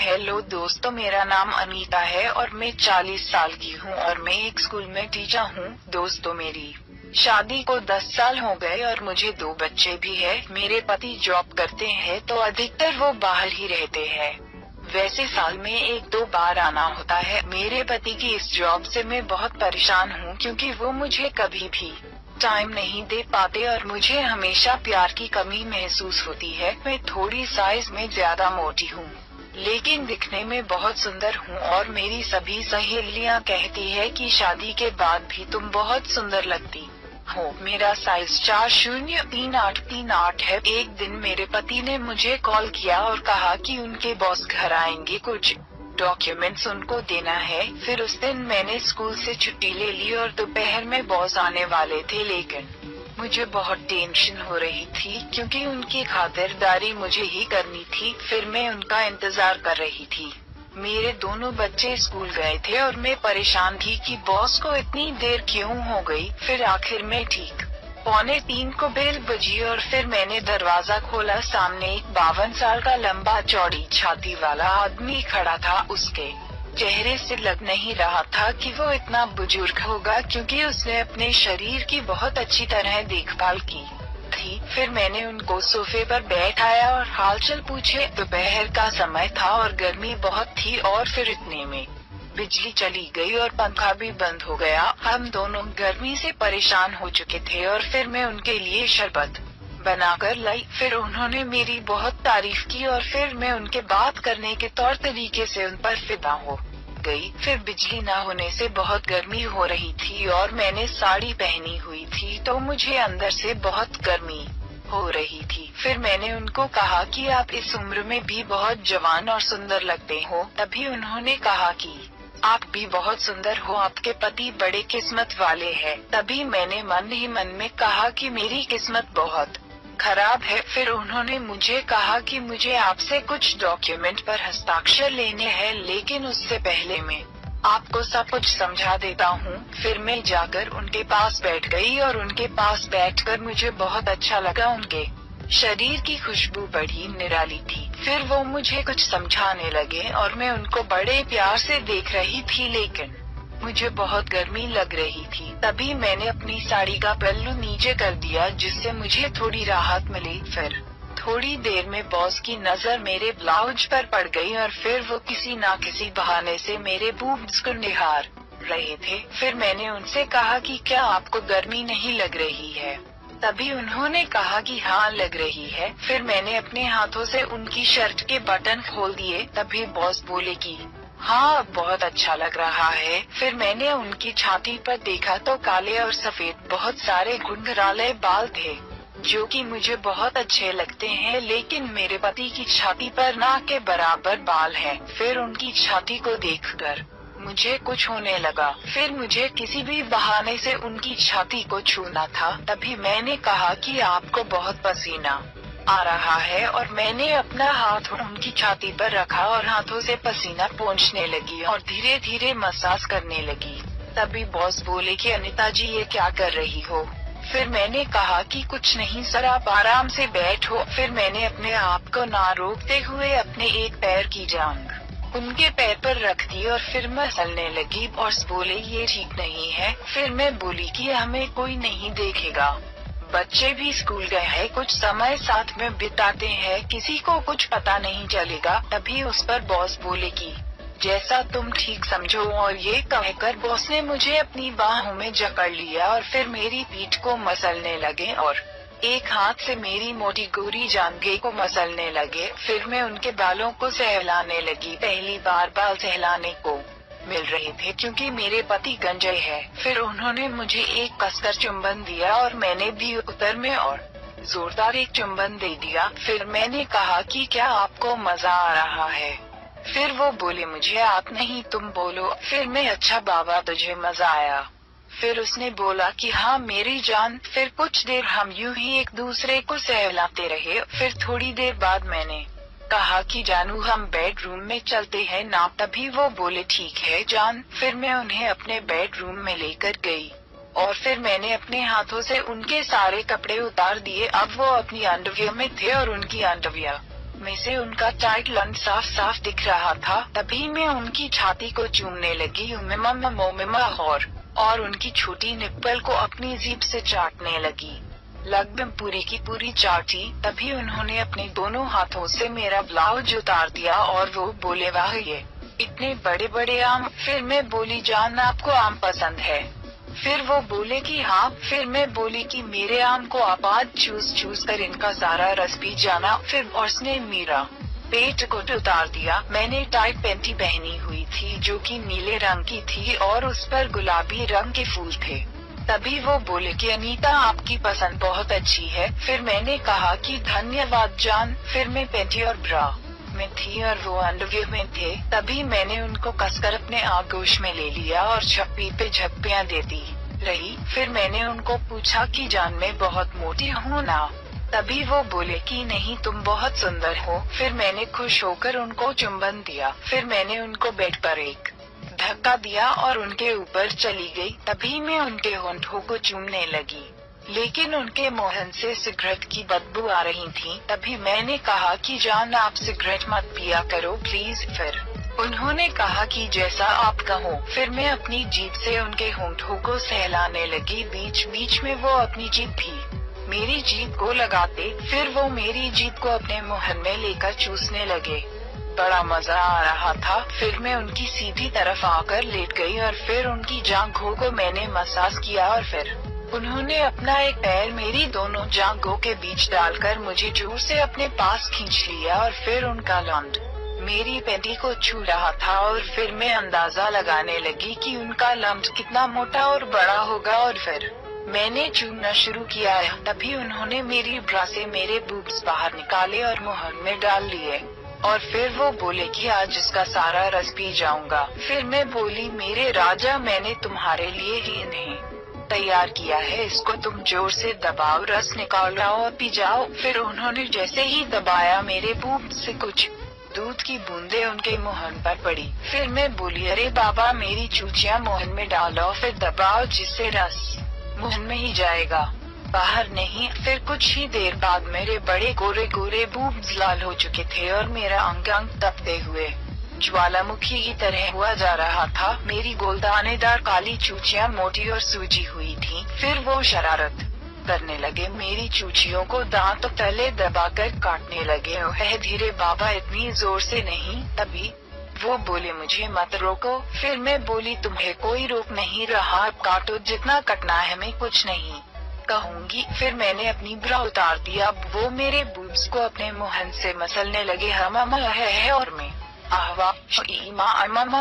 Hello दोस्तों, मेरा नाम अनीता है और मैं 40 साल की हूँ और मैं एक स्कूल में टीचर हूँ। दोस्तों, मेरी शादी को 10 साल हो गए और मुझे 2 बच्चे भी है। मेरे पति जॉब करते हैं तो अधिकतर वो बाहर ही रहते हैं। वैसे साल में 1-2 बार आना होता है। मेरे पति की इस जॉब से मैं बहुत परेशान हूँ क्योंकि वो मुझे कभी भी टाइम नहीं दे पाते और मुझे हमेशा प्यार की कमी महसूस होती है। मैं थोड़ी साइज में ज्यादा मोटी हूँ लेकिन दिखने में बहुत सुंदर हूँ और मेरी सभी सहेलियाँ कहती है कि शादी के बाद भी तुम बहुत सुंदर लगती हो। मेरा साइज 403838 है। एक दिन मेरे पति ने मुझे कॉल किया और कहा कि उनके बॉस घर आएंगे, कुछ डॉक्यूमेंट्स उनको देना है। फिर उस दिन मैंने स्कूल से छुट्टी ले ली और दोपहर में बॉस आने वाले थे, लेकिन मुझे बहुत टेंशन हो रही थी क्योंकि उनकी खातिरदारी मुझे ही करनी थी। फिर मैं उनका इंतजार कर रही थी। मेरे दोनों बच्चे स्कूल गए थे और मैं परेशान थी कि बॉस को इतनी देर क्यों हो गई। फिर आखिर में ठीक 2:45 को बेल बजी और फिर मैंने दरवाजा खोला। सामने एक 52 साल का लंबा चौड़ी छाती वाला आदमी खड़ा था। उसके चेहरे से लग नहीं रहा था कि वो इतना बुजुर्ग होगा क्योंकि उसने अपने शरीर की बहुत अच्छी तरह देखभाल की थी। फिर मैंने उनको सोफे पर बैठाया और हालचाल पूछे। दोपहर का समय था और गर्मी बहुत थी और फिर इतने में बिजली चली गई और पंखा भी बंद हो गया। हम दोनों गर्मी से परेशान हो चुके थे और फिर मैं उनके लिए शरबत बनाकर लाई। फिर उन्होंने मेरी बहुत तारीफ की और फिर मैं उनके बात करने के तौर तरीके से उन पर फिदा हो गई। फिर बिजली न होने से बहुत गर्मी हो रही थी और मैंने साड़ी पहनी हुई थी तो मुझे अंदर से बहुत गर्मी हो रही थी। फिर मैंने उनको कहा कि आप इस उम्र में भी बहुत जवान और सुंदर लगते हो। तभी उन्होंने कहा कि आप भी बहुत सुंदर हो, आपके पति बड़े किस्मत वाले हैं। तभी मैंने मन ही मन में कहा कि मेरी किस्मत बहुत खराब है। फिर उन्होंने मुझे कहा कि मुझे आपसे कुछ डॉक्यूमेंट पर हस्ताक्षर लेने हैं, लेकिन उससे पहले मैं आपको सब कुछ समझा देता हूँ। फिर मैं जाकर उनके पास बैठ गई और उनके पास बैठकर मुझे बहुत अच्छा लगा। उनके शरीर की खुशबू बड़ी निराली थी। फिर वो मुझे कुछ समझाने लगे और मैं उनको बड़े प्यार से देख रही थी, लेकिन मुझे बहुत गर्मी लग रही थी। तभी मैंने अपनी साड़ी का पल्लू नीचे कर दिया जिससे मुझे थोड़ी राहत मिली। फिर थोड़ी देर में बॉस की नजर मेरे ब्लाउज पर पड़ गई और फिर वो किसी ना किसी बहाने से मेरे बूब्स को निहार रहे थे। फिर मैंने उनसे कहा कि क्या आपको गर्मी नहीं लग रही है? तभी उन्होंने कहा कि हाँ लग रही है। फिर मैंने अपने हाथों से उनकी शर्ट के बटन खोल दिए। तभी बॉस बोले कि हाँ बहुत अच्छा लग रहा है। फिर मैंने उनकी छाती पर देखा तो काले और सफेद बहुत सारे घुंघराले बाल थे जो कि मुझे बहुत अच्छे लगते हैं, लेकिन मेरे पति की छाती पर नाक के बराबर बाल हैं। फिर उनकी छाती को देखकर मुझे कुछ होने लगा। फिर मुझे किसी भी बहाने से उनकी छाती को छूना था। तभी मैंने कहा कि आपको बहुत पसीना आ रहा है और मैंने अपना हाथ उनकी छाती पर रखा और हाथों से पसीना पोंछने लगी और धीरे धीरे मसाज करने लगी। तभी बॉस बोले कि अनीता जी ये क्या कर रही हो? फिर मैंने कहा कि कुछ नहीं सर, आप आराम से बैठो। फिर मैंने अपने आप को ना रोकते हुए अपने एक पैर की जांघ उनके पैर पर रख दी और फिर मसलने लगी। बॉस बोले ये ठीक नहीं है। फिर मैं बोली कि हमें कोई नहीं देखेगा, बच्चे भी स्कूल गए हैं, कुछ समय साथ में बिताते हैं, किसी को कुछ पता नहीं चलेगा। तभी उस पर बॉस बोले कि जैसा तुम ठीक समझो। और ये कहकर बॉस ने मुझे अपनी बाहों में जकड़ लिया और फिर मेरी पीठ को मसलने लगे और एक हाथ से मेरी मोटी गोरी जांघें को मसलने लगे। फिर मैं उनके बालों को सहलाने लगी। पहली बार बाल सहलाने को मिल रहे थे क्योंकि मेरे पति गंजे हैं। फिर उन्होंने मुझे एक कसकर चुंबन दिया और मैंने भी उत्तर में और जोरदार एक चुंबन दे दिया। फिर मैंने कहा कि क्या आपको मजा आ रहा है? फिर वो बोले मुझे आप नहीं तुम बोलो। फिर मैं अच्छा बाबा तुझे मजा आया? फिर उसने बोला कि हाँ मेरी जान। फिर कुछ देर हम यूं ही एक दूसरे को सहलाते रहे। फिर थोड़ी देर बाद मैंने कहा कि जानू हम बेडरूम में चलते हैं ना? तभी वो बोले ठीक है जान। फिर मैं उन्हें अपने बेडरूम में लेकर गई और फिर मैंने अपने हाथों से उनके सारे कपड़े उतार दिए। अब वो अपनी अंडरवियर में थे और उनकी अंडरवियर में से उनका टाइट लंच साफ साफ दिख रहा था। तभी मैं उनकी छाती को चूमने लगी और उनकी छोटी निप्पल को अपनी जीभ से चाटने लगी, लगभग पूरी की पूरी चाटी। तभी उन्होंने अपने दोनों हाथों से मेरा ब्लाउज उतार दिया और वो बोले, वाह ये इतने बड़े बड़े आम। फिर मैं बोली, जान आपको आम पसंद है? फिर वो बोले कि हाँ। फिर मैं बोली कि मेरे आम को आप आज चूस कर इनका सारा रस पी जाना। फिर उसने मेरा पेट कोट उतार दिया। मैंने टाइट पैंटी पहनी हुई थी जो कि नीले रंग की थी और उस पर गुलाबी रंग के फूल थे। तभी वो बोले कि अनीता आपकी पसंद बहुत अच्छी है। फिर मैंने कहा कि धन्यवाद जान। फिर मैं पैंटी और ब्रा में थी और वो अंडरवियर में थे। तभी मैंने उनको कसकर अपने आगोश में ले लिया और छप्पी पे झप्पियां देती रही। फिर मैंने उनको पूछा कि जान मैं बहुत मोटी हूँ ना? तभी वो बोले कि नहीं, तुम बहुत सुंदर हो। फिर मैंने खुश होकर उनको चुंबन दिया। फिर मैंने उनको बेड पर एक धक्का दिया और उनके ऊपर चली गई। तभी मैं उनके होंठों को चूमने लगी, लेकिन उनके मोहन से सिगरेट की बदबू आ रही थी। तभी मैंने कहा कि जान आप सिगरेट मत पिया करो प्लीज। फिर उन्होंने कहा कि जैसा आप कहो। फिर मैं अपनी जीभ से उनके होंठों को सहलाने लगी। बीच बीच में वो अपनी जीभ भी मेरी जीभ को लगाते। फिर वो मेरी जीभ को अपने मुंह में लेकर चूसने लगे। बड़ा मजा आ रहा था। फिर मैं उनकी सीधी तरफ आकर लेट गई और फिर उनकी जांघों को मैंने मसाज किया और फिर उन्होंने अपना एक पैर मेरी दोनों जांघों के बीच डालकर मुझे जोर से अपने पास खींच लिया और फिर उनका लौंड मेरी पैंटी को छू रहा था। और फिर मैं अंदाजा लगाने लगी कि उनका लंड कितना मोटा और बड़ा होगा और फिर मैंने चूमना शुरू किया। तभी उन्होंने मेरी ब्रा से मेरे बूब्स बाहर निकाले और मुंह में डाल लिए और फिर वो बोले कि आज इसका सारा रस पी जाऊंगा। फिर मैं बोली, मेरे राजा मैंने तुम्हारे लिए ही इन्हें तैयार किया है, इसको तुम जोर से दबाओ, रस निकाल लाओ और पी जाओ। फिर उन्होंने जैसे ही दबाया मेरे बूब से कुछ दूध की बूंदें उनके मुंह पर पड़ी। फिर मैं बोली, अरे बाबा मेरी चूचियां मुंह में डालो, फिर दबाओ जिससे रस मुंह में ही जाएगा, बाहर नहीं। फिर कुछ ही देर बाद मेरे बड़े गोरे गोरे बूब्स लाल हो चुके थे और मेरा अंग अंग तपते हुए ज्वालामुखी की तरह हुआ जा रहा था। मेरी गोलदानेदार काली चूचियां मोटी और सूजी हुई थी। फिर वो शरारत करने लगे, मेरी चूचियों को दांत तले दबाकर काटने लगे। ओह धीरे बाबा, इतनी जोर से नहीं। तभी वो बोले, मुझे मत रोको। फिर मैं बोली, तुम्हें कोई रोक नहीं रहा, अब काटो जितना कटना है, मैं कुछ नहीं कहूंगी। फिर मैंने अपनी ब्रा उतार दिया। वो मेरे बूब्स को अपने मुंह से मसलने लगे। हम है और मैं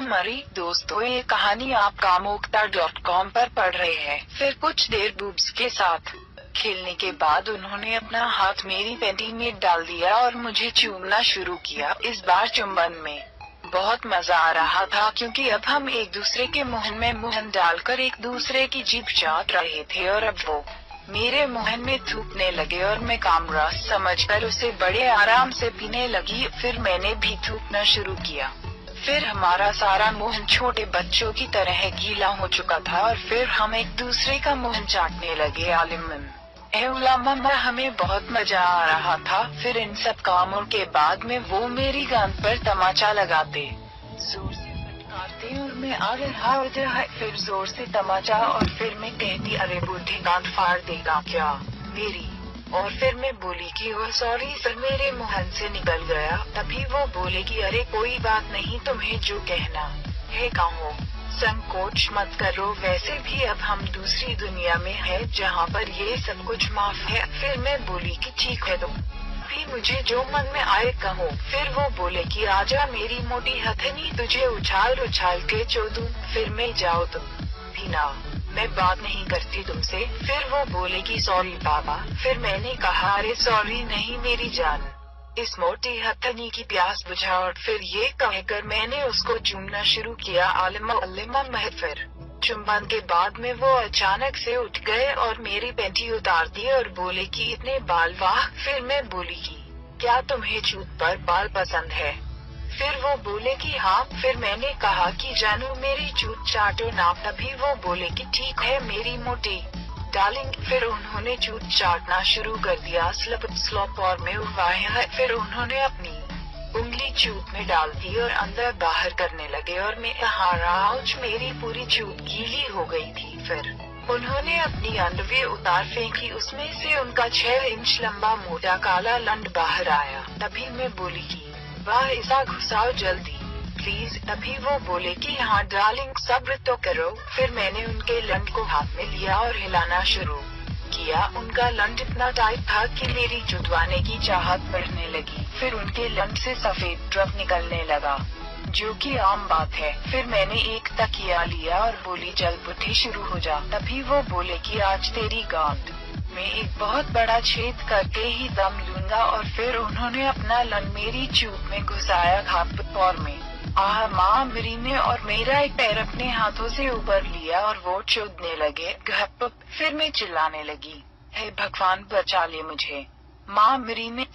मरी। दोस्तों ये कहानी आप कामोक्ता.com पर पढ़ रहे हैं। फिर कुछ देर बूब्स के साथ खेलने के बाद उन्होंने अपना हाथ मेरी पैंटी में डाल दिया और मुझे चूमना शुरू किया। इस बार चुंबन में बहुत मजा आ रहा था क्योंकि अब हम एक दूसरे के मुंह में मुंह डालकर एक दूसरे की जीभ चाट रहे थे और अब वो मेरे मुंह में थूकने लगे और मैं कामरा समझकर उसे बड़े आराम से पीने लगी। फिर मैंने भी थूकना शुरू किया। फिर हमारा सारा मुंह छोटे बच्चों की तरह गीला हो चुका था और फिर हम एक दूसरे का मुंह चाटने लगे। हमें बहुत मजा आ रहा था। फिर इन सब कामों के बाद में वो मेरी गांड पर तमाचा लगाते, जोर से फटकारते और मैं आगे फिर जोर से तमाचा और फिर मैं कहती, अरे बुढ़ी गांड फाड़ देगा क्या मेरी? और फिर मैं बोली कि वो सॉरी सर, मेरे मुंह से निकल गया। तभी वो बोले कि अरे कोई बात नहीं, तुम्हें जो कहना है कहो, संकोच मत करो। वैसे भी अब हम दूसरी दुनिया में है जहाँ पर ये सब कुछ माफ है। फिर मैं बोली कि ठीक है, तुम भी मुझे जो मन में आए कहो। फिर वो बोले कि आजा मेरी मोटी हथनी, तुझे उछाल उछाल के चोदूं। फिर मैं, जाओ तुम भी ना, मैं बात नहीं करती तुमसे। फिर वो बोले कि सॉरी बाबा। फिर मैंने कहा, अरे सॉरी नहीं मेरी जान, इस मोटी हथनी की प्यास बुझा। और फिर ये कहकर मैंने उसको चूमना शुरू किया। फिर चुंबन के बाद में वो अचानक से उठ गए और मेरी पैंटी उतार दी और बोले कि इतने बाल, वाह। फिर मैं बोली कि क्या तुम्हें जूत पर बाल पसंद है? फिर वो बोले कि हाँ। फिर मैंने कहा कि जानू मेरी जूत चाटो ना। तभी वो बोले कि ठीक है मेरी मोटी डार्लिंग। फिर उन्होंने चूत चाटना शुरू कर दिया, स्लप स्लॉप और मैं वाह। फिर उन्होंने अपनी उंगली चूत में डाल दी और अंदर बाहर करने लगे और मैं आउच, मेरी पूरी चूत गीली हो गई थी। फिर उन्होंने अपनी अंडरवियर उतार फेंकी, उसमें से उनका 6 इंच लंबा मोटा काला लंड बाहर आया। तभी मैं बोली कि वाह, ऐसा घुसाओ जल्दी प्लीज। तभी वो बोले कि हाँ डार्लिंग, सब्र तो करो। फिर मैंने उनके लंड को हाथ में लिया और हिलाना शुरू किया। उनका लंड इतना टाइट था कि मेरी चुदवाने की चाहत बढ़ने लगी। फिर उनके लंड से सफेद ड्रप निकलने लगा, जो कि आम बात है। फिर मैंने एक तकिया लिया और बोली चल पुट्ठी शुरू हो जा। तभी वो बोले कि आज तेरी गांठ में एक बहुत बड़ा छेद करके ही दम लूंगा। और फिर उन्होंने अपना लंड मेरी चूत में घुसाया घाप और में आह माँ मेरी ने और मेरा एक पैर अपने हाथों से ऊपर लिया और वो चूदने लगे घप। फिर मैं चिल्लाने लगी, हे भगवान बचा ले मुझे। माँ मेरी ने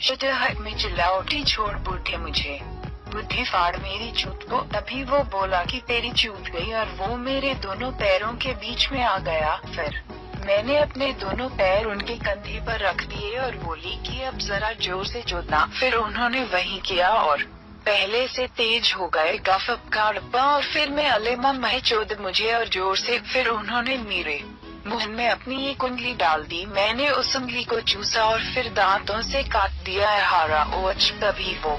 में चिल्ला उठी, छोड़ बूढ़े मुझे, बुद्धि फाड़ मेरी चूत को। तभी वो बोला कि तेरी चूत गई और वो मेरे दोनों पैरों के बीच में आ गया। फिर मैंने अपने दोनों पैर उनके कंधे पर रख दिए और बोली कि अब जरा जोर से चोदना। फिर उन्होंने वही किया और पहले से तेज हो गए गफप का डब्बा। और फिर मैं अलेमा मह चोद मुझे और जोर से। फिर उन्होंने मेरे मुंह में अपनी एक उंगली डाल दी, मैंने उस उंगली को चूसा और फिर दांतों से काट दिया हारा ओच। तभी वो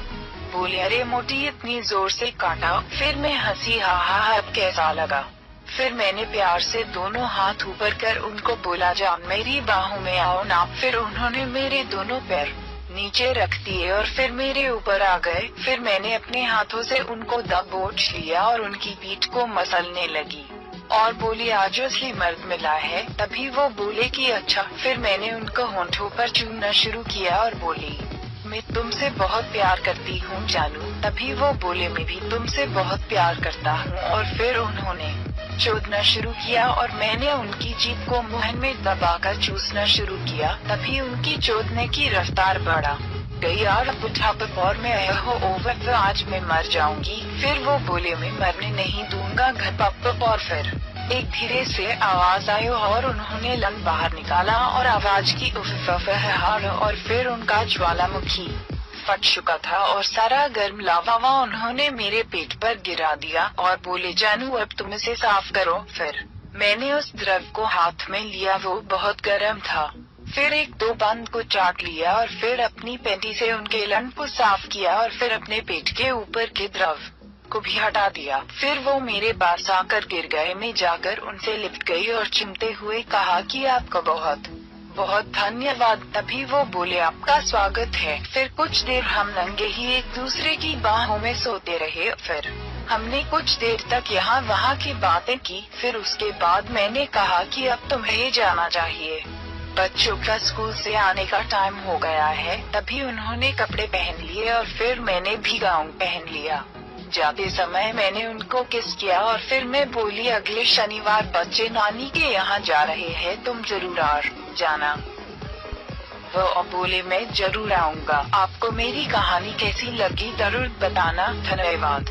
बोले अरे मोटी, इतनी जोर से काटा। फिर मैं हंसी, हा अब कैसा लगा। फिर मैंने प्यार से दोनों हाथ ऊपर कर उनको बोला जान मेरी बाहों में आओ ना। फिर उन्होंने मेरे दोनों पैर नीचे रख दिए और फिर मेरे ऊपर आ गए। फिर मैंने अपने हाथों से उनको दबोच लिया और उनकी पीठ को मसलने लगी और बोली आज असली मर्द मिला है। तभी वो बोले कि अच्छा। फिर मैंने उनको होंठों पर चूमना शुरू किया और बोली मैं तुमसे बहुत प्यार करती हूँ जानू। तभी वो बोले मैं भी तुमसे बहुत प्यार करता हूँ। और फिर उन्होंने चोदना शुरू किया और मैंने उनकी जीभ को मुंह में दबाकर चूसना शुरू किया। तभी उनकी चोदने की रफ्तार बढ़ा गई और बुढ़ापा और मैं हो ओवर तो आज मैं मर जाऊंगी। फिर वो बोले मैं मरने नहीं दूंगा घपप। और फिर एक धीरे से आवाज आई और उन्होंने लंग बाहर निकाला और आवाज की उफ और फिर उनका ज्वालामुखी फट चुका था और सारा गर्म लावा उन्होंने मेरे पेट पर गिरा दिया और बोले जानू अब तुम इसे साफ करो। फिर मैंने उस द्रव को हाथ में लिया, वो बहुत गर्म था। फिर एक दो बंद को चाट लिया और फिर अपनी पेंटी से उनके लंड को साफ किया और फिर अपने पेट के ऊपर के द्रव को भी हटा दिया। फिर वो मेरे पास आकर गिर गए। मैं जाकर उनसे लिपट गई और चिमटे हुए कहा कि आपका बहुत बहुत धन्यवाद। तभी वो बोले आपका स्वागत है। फिर कुछ देर हम नंगे ही एक दूसरे की बाहों में सोते रहे। फिर हमने कुछ देर तक यहाँ वहाँ की बातें की। फिर उसके बाद मैंने कहा कि अब तुम्हें जाना चाहिए, बच्चों का स्कूल से आने का टाइम हो गया है। तभी उन्होंने कपड़े पहन लिए और फिर मैंने भी गाउन पहन लिया। जाते समय मैंने उनको किस किया और फिर मैं बोली अगले शनिवार बच्चे नानी के यहाँ जा रहे हैं, तुम जरूर आ जाना। वो बोले मैं जरूर आऊँगा। आपको मेरी कहानी कैसी लगी जरूर बताना। धन्यवाद।